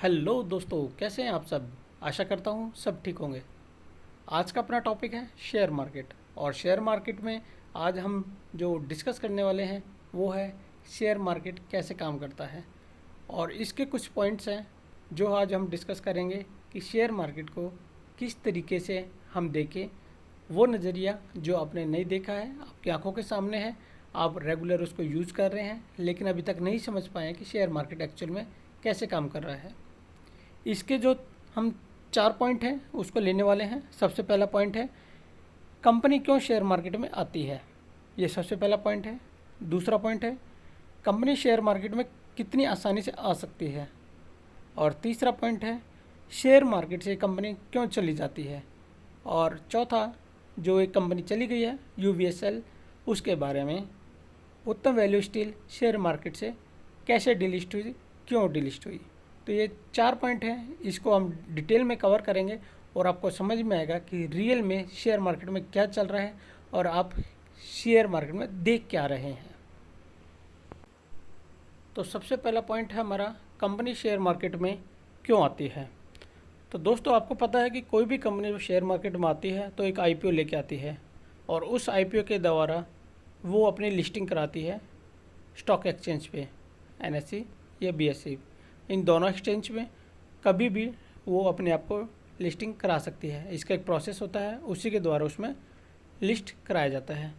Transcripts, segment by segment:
Hello दोस्तों, कैसे हैं आप सब। आशा करता हूँ सब ठीक होंगे। आज का अपना टॉपिक है शेयर मार्केट। और शेयर मार्केट में आज हम जो डिस्कस करने वाले हैं वो है शेयर मार्केट कैसे काम करता है। और इसके कुछ पॉइंट्स हैं जो आज हम डिस्कस करेंगे कि शेयर मार्केट को किस तरीके से हम देखें। वो नज़रिया जो आपने नहीं देखा है, आपकी आंखों के सामने है, आप रेगुलर उसको यूज़ कर रहे हैं लेकिन अभी तक नहीं समझ पाए कि शेयर मार्केट एक्चुअल में कैसे काम कर रहा है। इसके जो हम 4 पॉइंट हैं उसको लेने वाले हैं। सबसे पहला पॉइंट है कंपनी क्यों शेयर मार्केट में आती है, ये सबसे पहला पॉइंट है। दूसरा पॉइंट है कंपनी शेयर मार्केट में कितनी आसानी से आ सकती है। और तीसरा पॉइंट है शेयर मार्केट से कंपनी क्यों चली जाती है। और चौथा, जो एक कंपनी चली गई है यूवीएसएल, उसके बारे में उत्तम वैल्यू स्टील शेयर मार्केट से कैसे डिलिस्ट हुई, क्यों डिलिस्ट हुई। तो ये 4 पॉइंट हैं, इसको हम डिटेल में कवर करेंगे और आपको समझ में आएगा कि रियल में शेयर मार्केट में क्या चल रहा है और आप शेयर मार्केट में देख क्या रहे हैं। तो सबसे पहला पॉइंट है हमारा कंपनी शेयर मार्केट में क्यों आती है। तो दोस्तों, आपको पता है कि कोई भी कंपनी जो शेयर मार्केट में आती है तो एक आईपीओ लेके आती है और उस आईपीओ के द्वारा वो अपनी लिस्टिंग कराती है स्टॉक एक्सचेंज पे, एनएससी या बीएसई। इन दोनों एक्सचेंज में कभी भी वो अपने आप को लिस्टिंग करा सकती है। इसका एक प्रोसेस होता है, उसी के द्वारा उसमें लिस्ट कराया जाता है।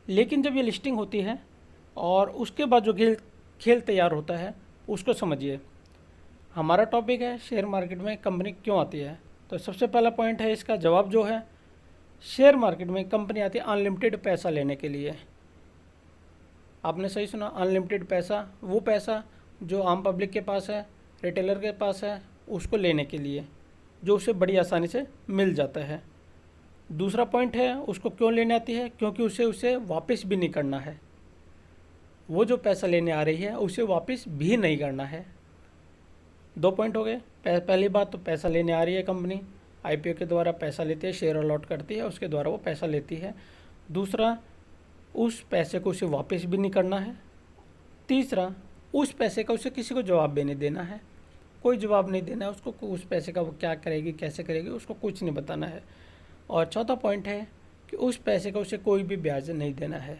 लेकिन जब ये लिस्टिंग होती है और उसके बाद जो खेल तैयार होता है उसको समझिए। हमारा टॉपिक है शेयर मार्केट में कंपनी क्यों आती है। तो सबसे पहला पॉइंट है, इसका जवाब जो है, शेयर मार्केट में कंपनी आती है अनलिमिटेड पैसा लेने के लिए। आपने सही सुना, अनलिमिटेड पैसा, वो पैसा जो आम पब्लिक के पास है, रिटेलर के पास है, उसको लेने के लिए, जो उसे बड़ी आसानी से मिल जाता है। दूसरा पॉइंट है उसको क्यों लेने आती है, क्योंकि उसे वापस भी नहीं करना है। वो जो पैसा लेने आ रही है उसे वापस भी नहीं करना है। 2 पॉइंट हो गए। पहली बात तो पैसा लेने आ रही है कंपनी, आईपीओ के द्वारा पैसा लेती है, शेयर अलॉट करती है, उसके द्वारा वो पैसा लेती है। दूसरा, उस पैसे को उसे वापस भी नहीं करना है। तीसरा, उस पैसे का उसे किसी को जवाब भी नहीं देना है, कोई जवाब नहीं देना है उसको, उस पैसे का वो क्या करेगी कैसे करेगी उसको कुछ नहीं बताना है। और चौथा पॉइंट है कि उस पैसे का उसे कोई भी ब्याज नहीं देना है,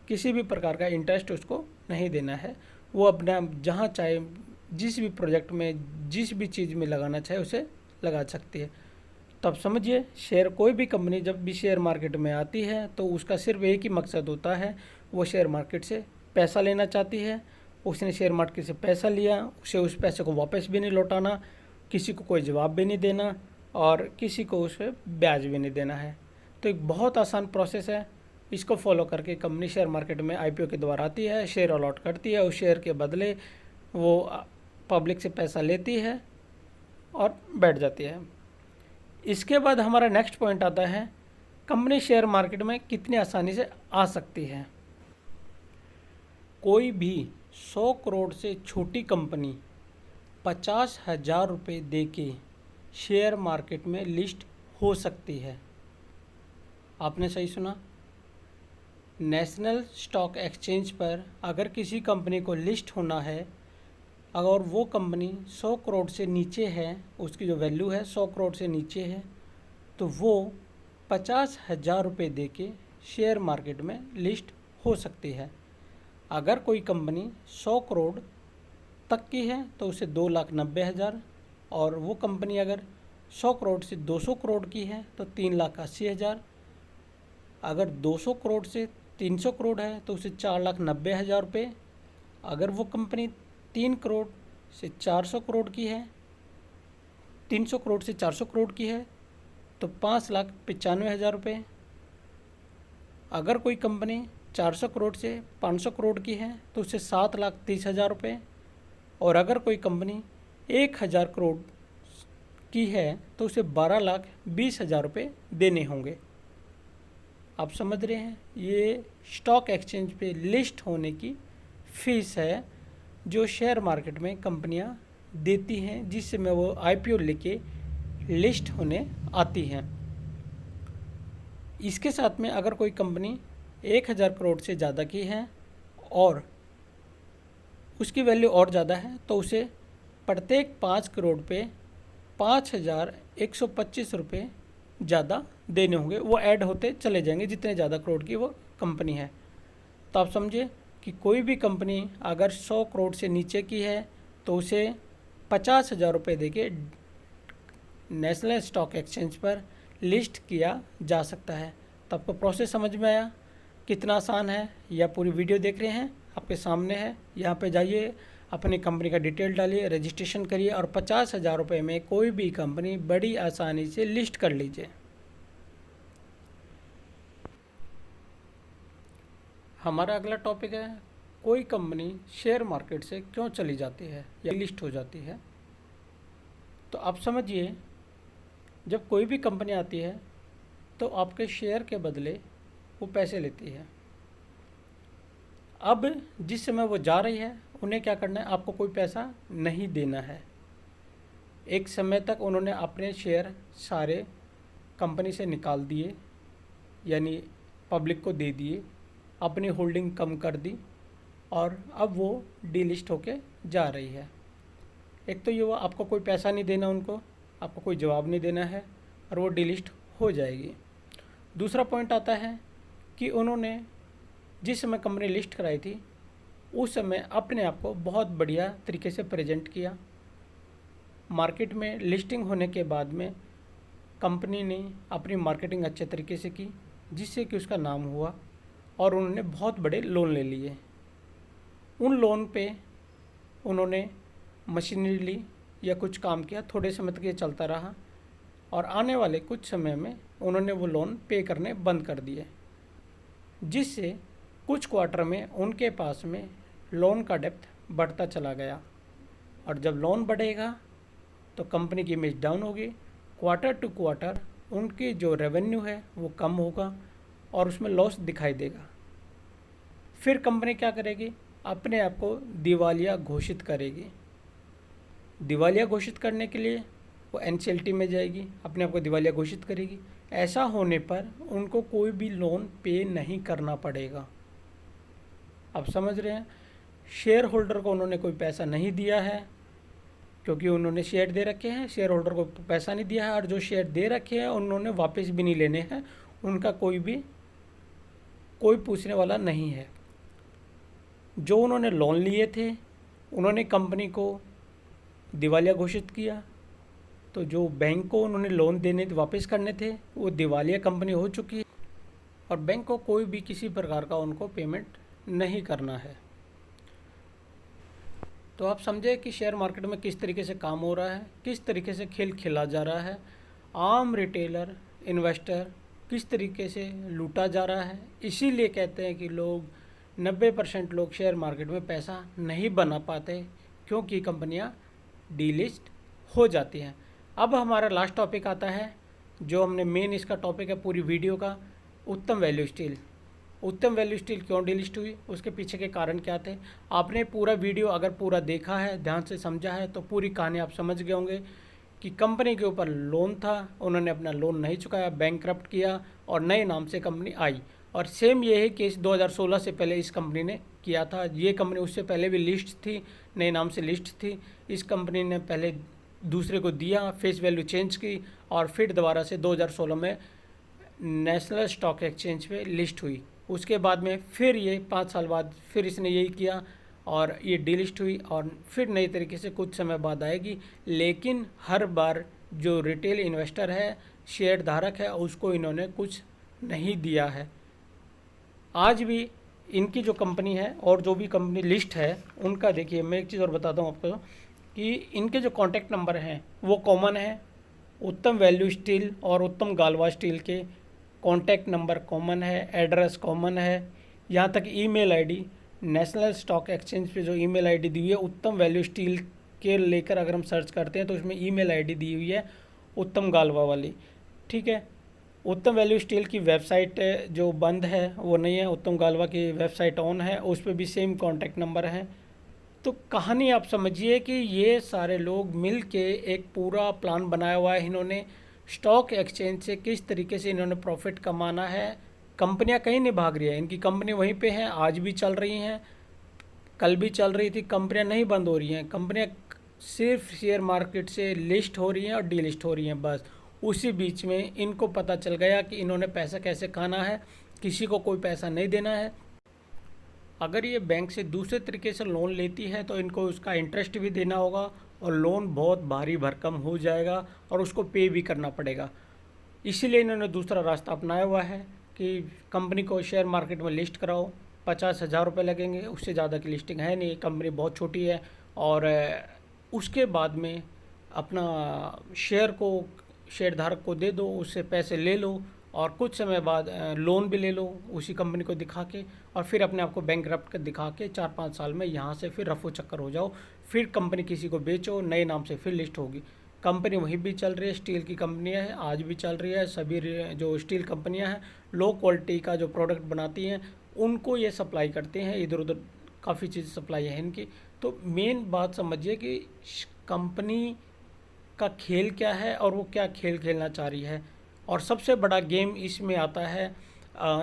किसी भी प्रकार का इंटरेस्ट उसको नहीं देना है। वो अपना जहाँ चाहे, जिस भी प्रोजेक्ट में, जिस भी चीज़ में लगाना चाहे उसे लगा सकती है। तब समझिए, शेयर कोई भी कंपनी जब भी शेयर मार्केट में आती है तो उसका सिर्फ एक ही मकसद होता है, वो शेयर मार्केट से पैसा लेना चाहती है। उसने शेयर मार्केट से पैसा लिया, उसे उस पैसे को वापस भी नहीं लौटाना, किसी को कोई जवाब भी नहीं देना और किसी को उस पर ब्याज भी नहीं देना है। तो एक बहुत आसान प्रोसेस है, इसको फॉलो करके कंपनी शेयर मार्केट में आईपीओ के द्वारा आती है, शेयर अलॉट करती है, उस शेयर के बदले वो पब्लिक से पैसा लेती है और बैठ जाती है। इसके बाद हमारा नेक्स्ट पॉइंट आता है कंपनी शेयर मार्केट में कितनी आसानी से आ सकती है। कोई भी 100 करोड़ से छोटी कंपनी 50,000 रुपये दे के शेयर मार्केट में लिस्ट हो सकती है। आपने सही सुना, नेशनल स्टॉक एक्सचेंज पर अगर किसी कंपनी को लिस्ट होना है, अगर वो कंपनी 100 करोड़ से नीचे है, उसकी जो वैल्यू है 100 करोड़ से नीचे है, तो वो 50,000 रुपये दे के शेयर मार्केट में लिस्ट हो सकती है। अगर कोई कंपनी 100 करोड़ तक की है तो उसे 2,90,000, और वो कंपनी अगर 100 करोड़ से 200 करोड़ की है तो 3,80,000, अगर 200 करोड़ से 300 करोड़ है तो उसे 4,90,000 रुपये, अगर वो कंपनी 3 करोड़ से 400 करोड़ की है, 300 करोड़ से 400 करोड़ की है तो 5,95,000 रुपये, अगर कोई कंपनी 400 करोड़ से 500 करोड़ की है तो उसे 7,30,000 रुपये, और अगर कोई कंपनी 1,000 करोड़ की है तो उसे 12,20,000 रुपये देने होंगे। आप समझ रहे हैं, ये स्टॉक एक्सचेंज पे लिस्ट होने की फ़ीस है जो शेयर मार्केट में कंपनियां देती हैं, जिससे में वो आईपीओ लेके लिस्ट होने आती हैं। इसके साथ में अगर कोई कंपनी 1,000 करोड़ से ज़्यादा की है और उसकी वैल्यू और ज़्यादा है तो उसे प्रत्येक 5 करोड़ पे 5,125 रुपये ज़्यादा देने होंगे। वो ऐड होते चले जाएंगे जितने ज़्यादा करोड़ की वो कंपनी है। तो आप समझिए कि कोई भी कंपनी अगर 100 करोड़ से नीचे की है तो उसे 50,000 रुपये देके नेशनल स्टॉक एक्सचेंज पर लिस्ट किया जा सकता है। तो आपको प्रोसेस समझ में आया कितना आसान है? या पूरी वीडियो देख रहे हैं, आपके सामने है। यहाँ पे जाइए, अपनी कंपनी का डिटेल डालिए, रजिस्ट्रेशन करिए और 50,000 रुपये में कोई भी कंपनी बड़ी आसानी से लिस्ट कर लीजिए। हमारा अगला टॉपिक है, कोई कंपनी शेयर मार्केट से क्यों चली जाती है या लिस्ट हो जाती है। तो आप समझिए, जब कोई भी कंपनी आती है तो आपके शेयर के बदले वो पैसे लेती है। अब जिस समय वो जा रही है उन्हें क्या करना है, आपको कोई पैसा नहीं देना है। एक समय तक उन्होंने अपने शेयर सारे कंपनी से निकाल दिए, यानी पब्लिक को दे दिए, अपनी होल्डिंग कम कर दी और अब वो डीलिस्ट होके जा रही है। एक तो ये वो आपको कोई पैसा नहीं देना, उनको आपको कोई जवाब नहीं देना है और वो डीलिस्ट हो जाएगी। दूसरा पॉइंट आता है कि उन्होंने जिस समय कंपनी लिस्ट कराई थी उस समय अपने आप को बहुत बढ़िया तरीके से प्रेजेंट किया। मार्केट में लिस्टिंग होने के बाद में कंपनी ने अपनी मार्केटिंग अच्छे तरीके से की, जिससे कि उसका नाम हुआ और उन्होंने बहुत बड़े लोन ले लिए। उन लोन पे उन्होंने मशीनरी ली या कुछ काम किया, थोड़े समय तक ये चलता रहा और आने वाले कुछ समय में उन्होंने वो लोन पे करने बंद कर दिए, जिससे कुछ क्वार्टर में उनके पास में लोन का डेप्थ बढ़ता चला गया। और जब लोन बढ़ेगा तो कंपनी की इमेज डाउन होगी। क्वार्टर टू क्वार्टर उनकी जो रेवेन्यू है वो कम होगा और उसमें लॉस दिखाई देगा। फिर कंपनी क्या करेगी, अपने आप को दिवालिया घोषित करेगी। दिवालिया घोषित करने के लिए वो एनसीएलटी में जाएगी, अपने आप को दिवालिया घोषित करेगी। ऐसा होने पर उनको कोई भी लोन पे नहीं करना पड़ेगा। आप समझ रहे हैं, शेयर होल्डर को उन्होंने कोई पैसा नहीं दिया है क्योंकि उन्होंने शेयर दे रखे हैं, शेयर होल्डर को पैसा नहीं दिया है और जो शेयर दे रखे हैं उन्होंने वापस भी नहीं लेने हैं, उनका कोई पूछने वाला नहीं है। जो उन्होंने लोन लिए थे उन्होंने कंपनी को दिवालिया घोषित किया, तो जो बैंक को उन्होंने लोन देने वापस करने थे वो दिवालिया कंपनी हो चुकी है और बैंक को कोई भी किसी प्रकार का उनको पेमेंट नहीं करना है। तो आप समझे कि शेयर मार्केट में किस तरीके से काम हो रहा है, किस तरीके से खेल खेला जा रहा है, आम रिटेलर इन्वेस्टर किस तरीके से लूटा जा रहा है। इसीलिए कहते हैं कि 90% लोग शेयर मार्केट में पैसा नहीं बना पाते क्योंकि कंपनियां डीलिस्ट हो जाती हैं। अब हमारा लास्ट टॉपिक आता है, जो हमने मेन इसका टॉपिक है पूरी वीडियो का, उत्तम वैल्यू स्टील। उत्तम वैल्यू स्टील क्यों डीलिस्ट हुई, उसके पीछे के कारण क्या थे। आपने पूरा वीडियो अगर पूरा देखा है, ध्यान से समझा है, तो पूरी कहानी आप समझ गए होंगे कि कंपनी के ऊपर लोन था, उन्होंने अपना लोन नहीं चुकाया, बैंकक्रप्ट किया और नए नाम से कंपनी आई। और सेम ये है केस 2016 से पहले इस कंपनी ने किया था। ये कंपनी उससे पहले भी लिस्ट थी, नए नाम से लिस्ट थी। इस कंपनी ने पहले दूसरे को दिया, फेस वैल्यू चेंज की और फिर दोबारा से 2016 में नेशनल स्टॉक एक्सचेंज पे लिस्ट हुई। उसके बाद में फिर ये 5 साल बाद फिर इसने यही किया और ये डीलिस्ट हुई और फिर नई तरीके से कुछ समय बाद आएगी। लेकिन हर बार जो रिटेल इन्वेस्टर है, शेयर धारक है, उसको इन्होंने कुछ नहीं दिया है। आज भी इनकी जो कंपनी है और जो भी कंपनी लिस्ट है उनका देखिए, मैं एक चीज़ और बताता हूँ आपको कि इनके जो कॉन्टैक्ट नंबर हैं वो कॉमन है। उत्तम वैल्यू स्टील और उत्तम गालवा स्टील के कॉन्टैक्ट नंबर कॉमन है, एड्रेस कॉमन है, यहाँ तक email ID, national stock exchange पे जो ईमेल आईडी दी हुई है उत्तम वैल्यू स्टील के लेकर अगर हम सर्च करते हैं तो उसमें ईमेल आईडी दी हुई है उत्तम गालवा वाली। ठीक है, उत्तम वैल्यू स्टील की वेबसाइट जो बंद है वो नहीं है, उत्तम गालवा की वेबसाइट ऑन है, उस पर भी सेम कॉन्टैक्ट नंबर है। तो कहानी आप समझिए कि ये सारे लोग मिल के एक पूरा प्लान बनाया हुआ है इन्होंने, स्टॉक एक्सचेंज से किस तरीके से इन्होंने प्रॉफिट कमाना है। कंपनियां कहीं नहीं भाग रही है, इनकी कंपनी वहीं पे है, आज भी चल रही हैं, कल भी चल रही थी। कंपनियां नहीं बंद हो रही हैं, कंपनियां सिर्फ शेयर मार्केट से लिस्ट हो रही हैं और डीलिस्ट हो रही हैं बस। उसी बीच में इनको पता चल गया कि इन्होंने पैसा कैसे खाना है, किसी को कोई पैसा नहीं देना है। अगर ये बैंक से दूसरे तरीके से लोन लेती है तो इनको उसका इंटरेस्ट भी देना होगा और लोन बहुत भारी भरकम हो जाएगा और उसको पे भी करना पड़ेगा। इसीलिए इन्होंने दूसरा रास्ता अपनाया हुआ है कि कंपनी को शेयर मार्केट में लिस्ट कराओ, 50,000 रुपये लगेंगे, उससे ज़्यादा की लिस्टिंग है नहीं, कंपनी बहुत छोटी है। और उसके बाद में अपना शेयर को शेयर धारक को दे दो, उससे पैसे ले लो और कुछ समय बाद लोन भी ले लो उसी कंपनी को दिखा के, और फिर अपने आप को बैंकरप्ट कर दिखा के 4-5 साल में यहाँ से फिर रफू चक्कर हो जाओ। फिर कंपनी किसी को बेचो, नए नाम से फिर लिस्ट होगी। कंपनी वहीं भी चल रही है, स्टील की कंपनियां हैं, आज भी चल रही है। सभी जो स्टील कंपनियां हैं लो क्वालिटी का जो प्रोडक्ट बनाती हैं उनको ये सप्लाई करते हैं, इधर उधर काफ़ी चीज़ सप्लाई है इनकी। तो मेन बात समझिए कि कंपनी का खेल क्या है और वो क्या खेल खेलना चाह रही है। और सबसे बड़ा गेम इसमें आता है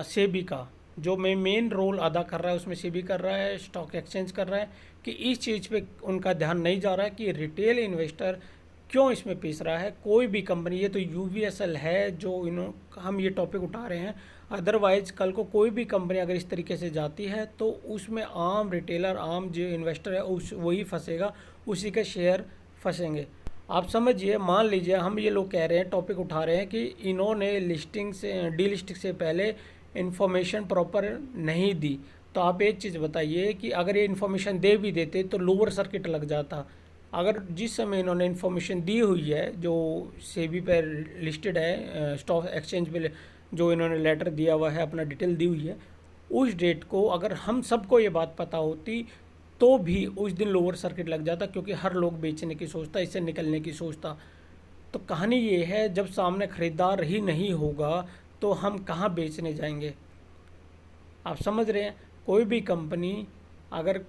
सेबी का, जो मेन रोल अदा कर रहा है उसमें सेबी कर रहा है, स्टॉक एक्सचेंज कर रहा है, कि इस चीज़ पे उनका ध्यान नहीं जा रहा है कि रिटेल इन्वेस्टर क्यों इसमें पीस रहा है। कोई भी कंपनी, ये तो यूवीएसएल है जो हम ये टॉपिक उठा रहे हैं, अदरवाइज़ कल को कोई भी कंपनी अगर इस तरीके से जाती है तो उसमें आम रिटेलर, आम जो इन्वेस्टर है उस वही फंसेगा, उसी के शेयर फंसेंगे। आप समझिए, मान लीजिए हम ये लोग कह रहे हैं, टॉपिक उठा रहे हैं कि इन्होंने लिस्टिंग से डीलिस्टिंग से पहले इन्फॉर्मेशन प्रॉपर नहीं दी। तो आप एक चीज़ बताइए कि अगर ये इन्फॉर्मेशन दे भी देते तो लोअर सर्किट लग जाता। अगर जिस समय इन्होंने इन्फॉर्मेशन दी हुई है, जो सेबी पर लिस्टेड है, स्टॉक एक्सचेंज पे जो इन्होंने लेटर दिया हुआ है, अपना डिटेल दी हुई है, उस डेट को अगर हम सबको ये बात पता होती तो भी उस दिन लोअर सर्किट लग जाता, क्योंकि हर लोग बेचने की सोचता, इससे निकलने की सोचता। तो कहानी ये है, जब सामने ख़रीदार ही नहीं होगा तो हम कहाँ बेचने जाएंगे। आप समझ रहे हैं, कोई भी कंपनी अगर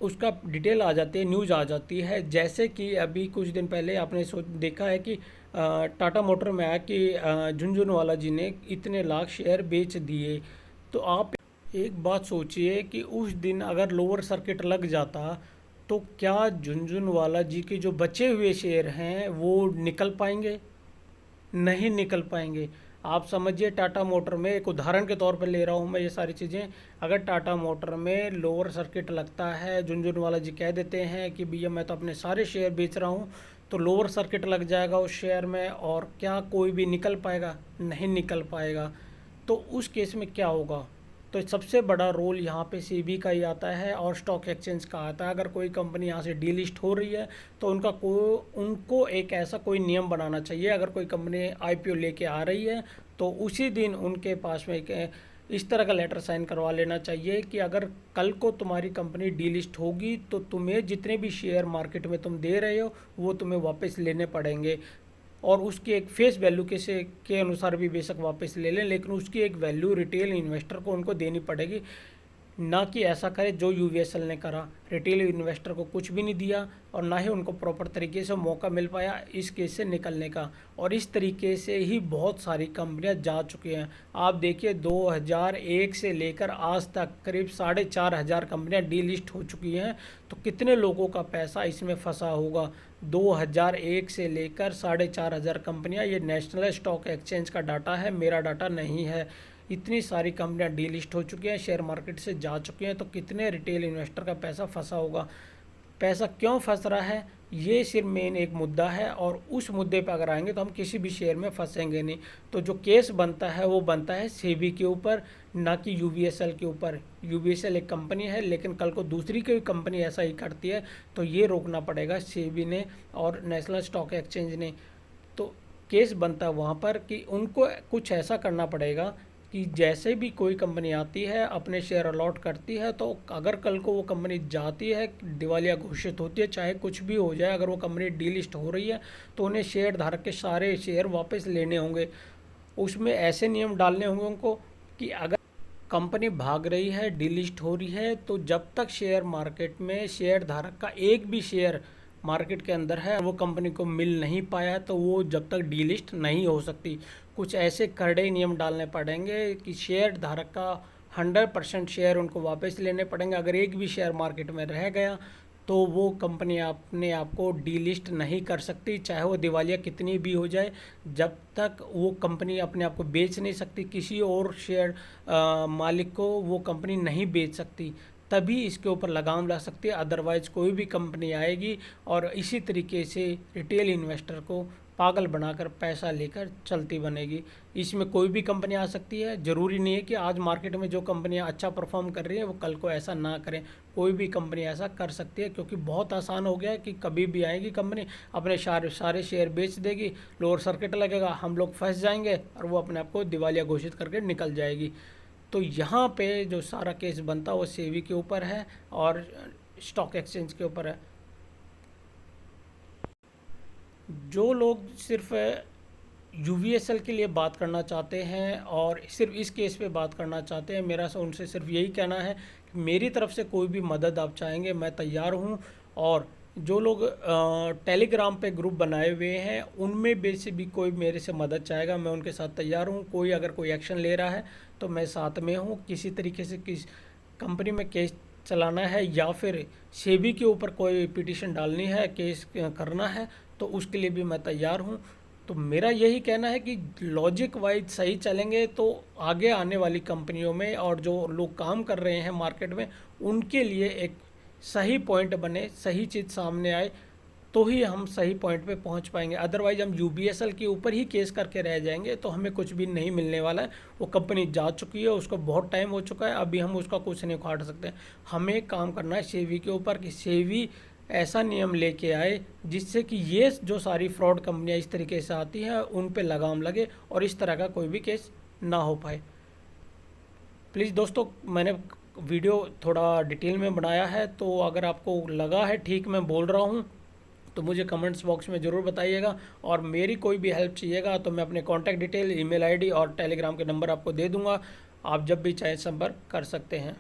उसका डिटेल आ जाती है, न्यूज़ आ जाती है, जैसे कि अभी कुछ दिन पहले आपने देखा है कि टाटा मोटर में आया कि झुनझुनवाला जी ने इतने लाख शेयर बेच दिए। तो आप एक बात सोचिए कि उस दिन अगर लोअर सर्किट लग जाता तो क्या झुनझुनवाला जी के जो बचे हुए शेयर हैं वो निकल पाएंगे? नहीं निकल पाएंगे। आप समझिए, टाटा मोटर में, एक उदाहरण के तौर पर ले रहा हूँ मैं ये सारी चीज़ें, अगर टाटा मोटर में लोअर सर्किट लगता है, झुनझुनवाला जी कह देते हैं कि भैया मैं तो अपने सारे शेयर बेच रहा हूँ, तो लोअर सर्किट लग जाएगा उस शेयर में, और क्या कोई भी निकल पाएगा? नहीं निकल पाएगा। तो उस केस में क्या होगा? तो सबसे बड़ा रोल यहाँ पे सेबी का ही आता है और स्टॉक एक्सचेंज का आता है। अगर कोई कंपनी यहाँ से डीलिस्ट हो रही है तो उनको एक ऐसा कोई नियम बनाना चाहिए, अगर कोई कंपनी आईपीओ लेके आ रही है तो उसी दिन उनके पास में एक इस तरह का लेटर साइन करवा लेना चाहिए कि अगर कल को तुम्हारी कंपनी डीलिस्ट होगी तो तुम्हें जितने भी शेयर मार्केट में तुम दे रहे हो वो तुम्हें वापस लेने पड़ेंगे, और उसकी एक फेस वैल्यू के अनुसार भी बेशक वापस ले लें, लेकिन उसकी एक वैल्यू रिटेल इन्वेस्टर को उनको देनी पड़ेगी। ना कि ऐसा करे जो यूवीएसएल ने करा, रिटेल इन्वेस्टर को कुछ भी नहीं दिया और ना ही उनको प्रॉपर तरीके से मौका मिल पाया इस केस से निकलने का। और इस तरीके से ही बहुत सारी कंपनियां जा चुकी हैं। आप देखिए 2001 से लेकर आज तक करीब 4,500 कंपनियां डीलिस्ट हो चुकी हैं। तो कितने लोगों का पैसा इसमें फंसा होगा? 2001 से लेकर 4,500 कंपनियाँ, ये नेशनल स्टॉक एक्सचेंज का डाटा है, मेरा डाटा नहीं है। इतनी सारी कंपनियां डीलिस्ट हो चुकी हैं, शेयर मार्केट से जा चुकी हैं, तो कितने रिटेल इन्वेस्टर का पैसा फंसा होगा? पैसा क्यों फंस रहा है, ये सिर्फ मेन एक मुद्दा है, और उस मुद्दे पर अगर आएंगे तो हम किसी भी शेयर में फंसेंगे नहीं। तो जो केस बनता है वो बनता है सेबी के ऊपर, ना कि यूवीएसएल के ऊपर। यूवीएसएल एक कंपनी है, लेकिन कल को दूसरी कोई कंपनी ऐसा ही करती है तो ये रोकना पड़ेगा सेबी ने और नेशनल स्टॉक एक्सचेंज ने। तो केस बनता है वहाँ पर कि उनको कुछ ऐसा करना पड़ेगा कि जैसे भी कोई कंपनी आती है, अपने शेयर अलॉट करती है, तो अगर कल को वो कंपनी जाती है, दिवालिया घोषित होती है, चाहे कुछ भी हो जाए, अगर वो कंपनी डीलिस्ट हो रही है तो उन्हें शेयर धारक के सारे शेयर वापस लेने होंगे। उसमें ऐसे नियम डालने होंगे उनको कि अगर कंपनी भाग रही है, डीलिस्ट हो रही है, तो जब तक शेयर मार्केट में शेयर धारक का एक भी शेयर मार्केट के अंदर है, वो कंपनी को मिल नहीं पाया, तो वो जब तक डीलिस्ट नहीं हो सकती। कुछ ऐसे कड़े नियम डालने पड़ेंगे कि शेयर धारक का 100% शेयर उनको वापस लेने पड़ेंगे। अगर एक भी शेयर मार्केट में रह गया तो वो कंपनी अपने आप को डीलिस्ट नहीं कर सकती, चाहे वो दिवालिया कितनी भी हो जाए। जब तक वो कंपनी अपने आप को बेच नहीं सकती, किसी और शेयर मालिक को वो कंपनी नहीं बेच सकती, तभी इसके ऊपर लगाम ला सकती है। अदरवाइज़ कोई भी कंपनी आएगी और इसी तरीके से रिटेल इन्वेस्टर को पागल बनाकर पैसा लेकर चलती बनेगी। इसमें कोई भी कंपनी आ सकती है, ज़रूरी नहीं है कि आज मार्केट में जो कंपनियां अच्छा परफॉर्म कर रही हैं वो कल को ऐसा ना करें। कोई भी कंपनी ऐसा कर सकती है, क्योंकि बहुत आसान हो गया है कि कभी भी आएगी कंपनी, अपने सारे शेयर बेच देगी, लोअर सर्किट लगेगा, हम लोग फंस जाएंगे और वो अपने आप को दिवालिया घोषित करके निकल जाएगी। तो यहाँ पे जो सारा केस बनता है वो सेबी के ऊपर है और स्टॉक एक्सचेंज के ऊपर है। जो लोग सिर्फ यूवीएसएल के लिए बात करना चाहते हैं और सिर्फ इस केस पे बात करना चाहते हैं, मेरा उनसे सिर्फ यही कहना है कि मेरी तरफ से कोई भी मदद आप चाहेंगे मैं तैयार हूँ। और जो लोग टेलीग्राम पे ग्रुप बनाए हुए हैं उनमें बेसे भी कोई मेरे से मदद चाहेगा, मैं उनके साथ तैयार हूँ। कोई अगर कोई एक्शन ले रहा है तो मैं साथ में हूँ। किसी तरीके से किस कंपनी में केस चलाना है या फिर सेबी के ऊपर कोई पिटीशन डालनी है, केस करना है, तो उसके लिए भी मैं तैयार हूँ। तो मेरा यही कहना है कि लॉजिक वाइज सही चलेंगे तो आगे आने वाली कंपनियों में और जो लोग काम कर रहे हैं मार्केट में उनके लिए एक सही पॉइंट बने, सही चीज़ सामने आए, तो ही हम सही पॉइंट पे पहुंच पाएंगे। अदरवाइज हम यूबीएसएल के ऊपर ही केस करके रह जाएंगे तो हमें कुछ भी नहीं मिलने वाला है। वो कंपनी जा चुकी है, उसको बहुत टाइम हो चुका है, अभी हम उसका कुछ नहीं उखाड़ सकते। हमें काम करना है सेबी के ऊपर कि सेबी ऐसा नियम लेके आए जिससे कि ये जो सारी फ्रॉड कंपनियां इस तरीके से आती हैं उन पे लगाम लगे और इस तरह का कोई भी केस ना हो पाए। प्लीज़ दोस्तों, मैंने वीडियो थोड़ा डिटेल में बनाया है, तो अगर आपको लगा है ठीक मैं बोल रहा हूँ तो मुझे कमेंट्स बॉक्स में ज़रूर बताइएगा। और मेरी कोई भी हेल्प चाहिएगा तो मैं अपने कॉन्टैक्ट डिटेल, ईमेल आईडी और टेलीग्राम के नंबर आपको दे दूँगा। आप जब भी चाहें संपर्क कर सकते हैं।